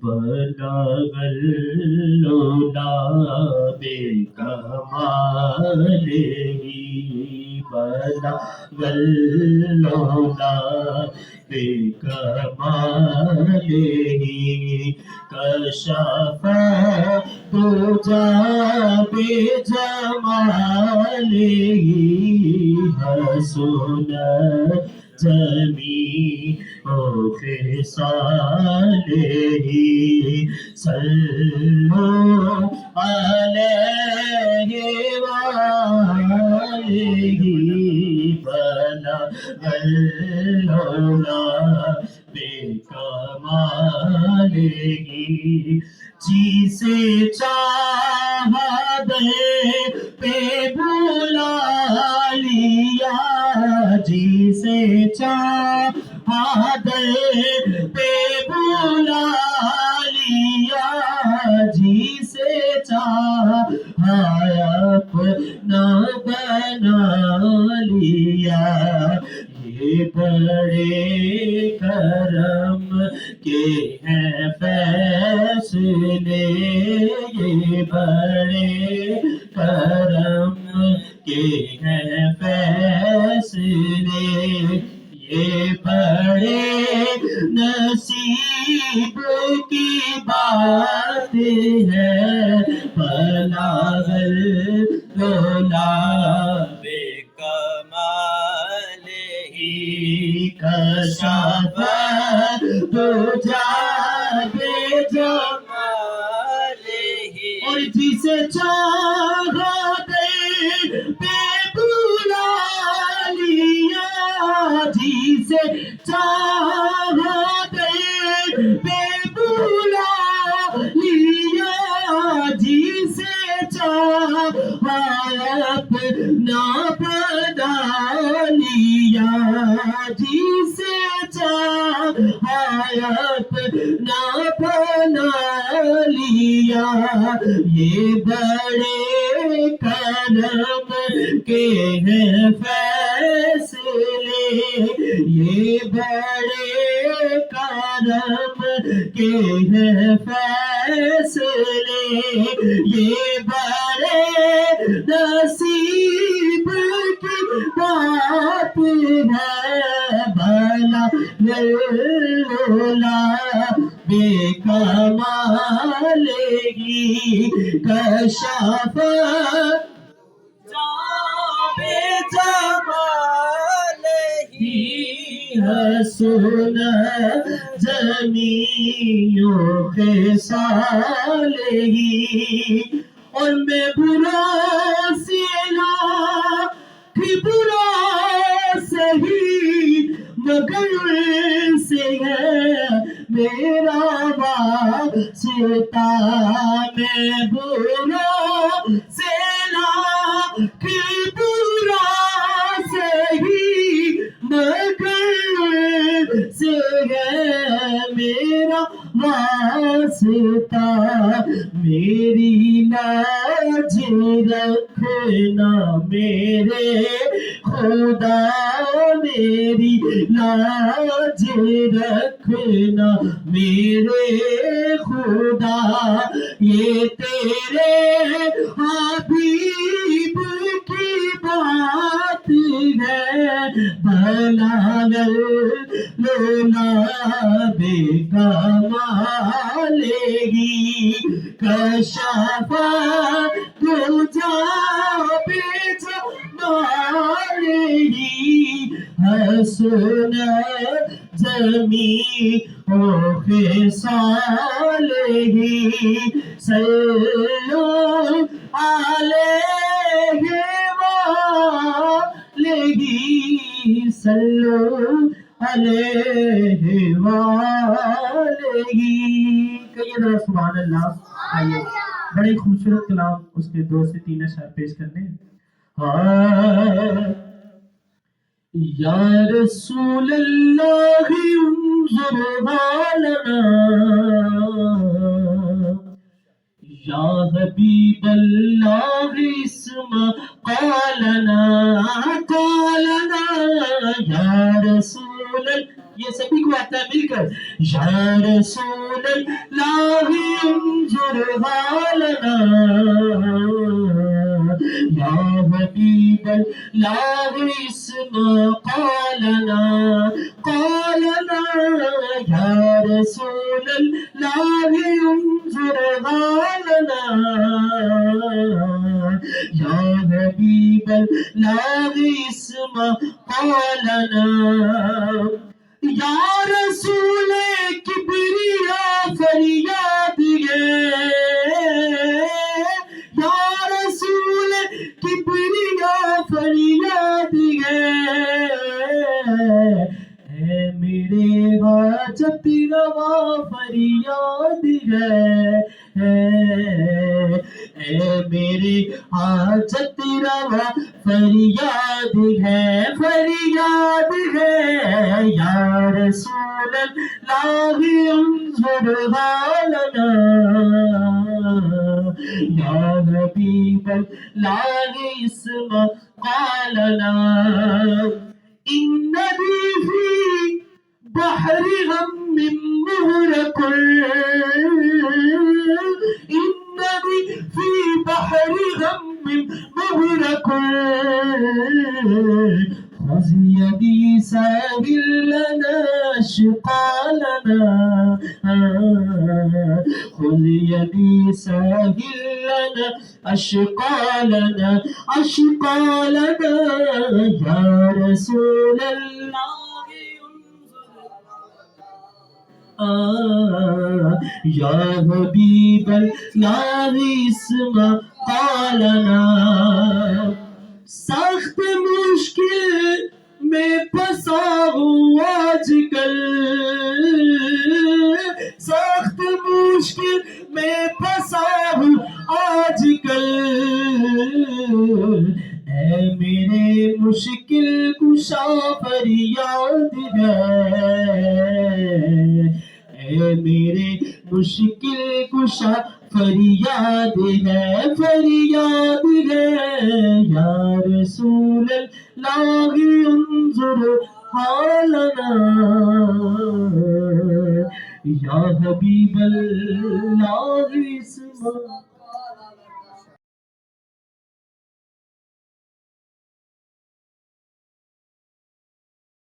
بلغ العلا بکمالہ بلغ العلا بکمالہ کشف الدجی بجمالہ حسنت جمیع خصالہ صلوا علیہ وآلہ بلغ العلا بکمالہ جسے چاہا دل پہ بلا لیا جسے چاہا دل پہ بلا لیا جسے چاہا اپنا بنا لیا یہ بڑے کرم کے ہیں فیصلے یہ بڑے کرم کے ہیں فیصلے یہ بڑے نصیب کی بات ہے بلغ العلا بکمالہ کشف الدجی بجمالہ اور جسے چاہا دل پہ بلا لیا جسے چاہا دل پہ بلا لیا جسے چاہا اپنا بنا لیا جسے چاہا اپنا بنا لیا یہ بڑے کرم کے ہیں فیصلے یہ بڑے کرم کے ہیں فیصلے یہ بڑے نصیب کی بات ہے بلغ العلا بکمالہ کشف بجمالہ حسنت جمیع خصالہ اور میں برا سے لاکھ برا سہی مگر سے ہے میرا واسطہ میں برا سے لاکھ برا سہی مگر سے ہے میرا واسطہ میری لاج رکھنا میرے خدا میری لاج رکھنا میرے خدا یہ تیرے حبیب کی بات ہے بلغ العلا بکمالہ کشف الدجی بجمالہ حسنت جمیع خصالہ صلوا علیہ وآلہ صلوا علیہ وآلہ کہیے ذرا سبحان اللہ آئیے بڑے خوبصورت کلام اس کے 2 سے 3 اشعار پیش کرنے ہیں یا رسول اللہ انظر حالنا یا حبیب اللہ اسمع قالنا یا رسول اللہ یہ سبھی کو آتا ہے مل کر. یا رسول اللہ انظر حالنا یا حبیب اللہ اسمع قالنا قالنا یا رسول اللہ انظر حالنا یا حبیب اللہ اسمع قالنا یا رسول کبریا فریاد ہے یا رسول کبریا فریاد ہے اے میرے حاجت روا فریاد ہے اے میرے حاجت روا فریاد ہے یا رسول اللہ انظر حالنا یا حبیب اللہ اسمع قالنا اننی فی بحر غم مغرق اننی فی بحر غم مغرق خذ یدی ساحل لنا اشقالنا خذ یدی ساحل لنا اشقالنا یا رسول اللہ یا حبیب اللہ اسمع قالنا سخت مشکل میں پھنسا ہوں آج کل سخت مشکل میں پھنسا ہوں آج کل اے میرے مشکل کشا فریاد ہے اے میرے مشکل کشا فریاد ہے یا رسول اللہ انظر حالنا یا حبیب اللہ اسمع